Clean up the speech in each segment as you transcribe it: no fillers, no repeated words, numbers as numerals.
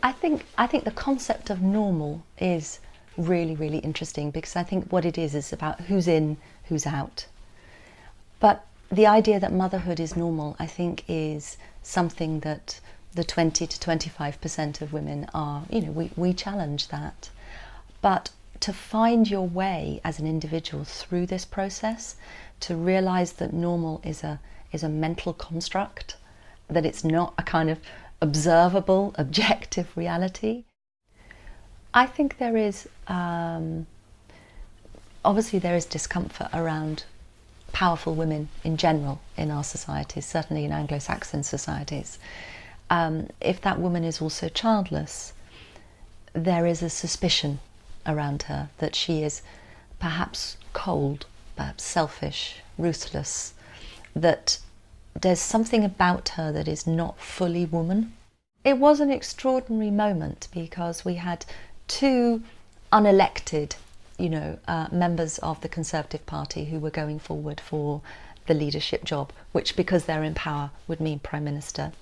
I think the concept of normal is really, really interesting, because I think what it is about who's in, who's out. But the idea that motherhood is normal, I think, is something that the 20 to 25% of women are, you know, we challenge that. But to find your way as an individual through this process, to realise that normal is a mental construct, that it's not a kind of observable, objective reality. I think there is, obviously there is discomfort around powerful women in general in our societies, certainly in Anglo-Saxon societies. If that woman is also childless, there is a suspicion around her that she is perhaps cold, perhaps selfish, ruthless, that there's something about her that is not fully woman. It was an extraordinary moment because we had two unelected, you know, members of the Conservative Party who were going forward for the leadership job, which, because they're in power, would mean Prime Minister.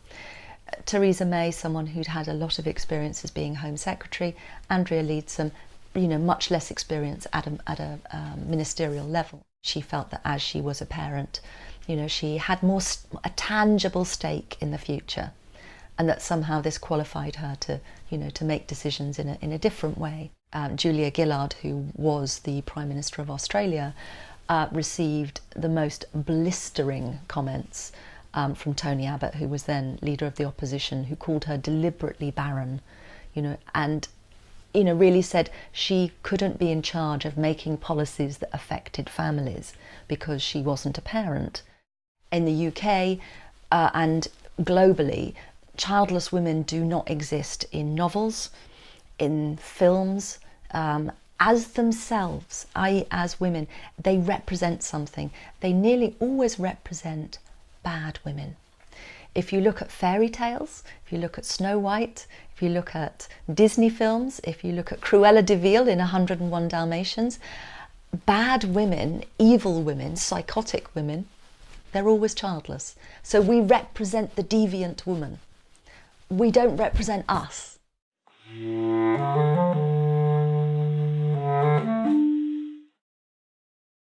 Theresa May, someone who'd had a lot of experience as being Home Secretary. Andrea Leadsom, you know, much less experience at a ministerial level. She felt that as she was a parent, you know, she had a tangible stake in the future, and that somehow this qualified her to, you know, to make decisions in a different way. Julia Gillard, who was the Prime Minister of Australia, received the most blistering comments from Tony Abbott, who was then leader of the opposition, who called her deliberately barren, you know, and, you know, really said she couldn't be in charge of making policies that affected families because she wasn't a parent. In the UK and globally, childless women do not exist in novels, in films, as themselves, i.e. as women. They represent something. They nearly always represent bad women. If you look at fairy tales, if you look at Snow White, if you look at Disney films, if you look at Cruella de Vil in 101 Dalmatians, bad women, evil women, psychotic women, they're always childless. So we represent the deviant woman. We don't represent us.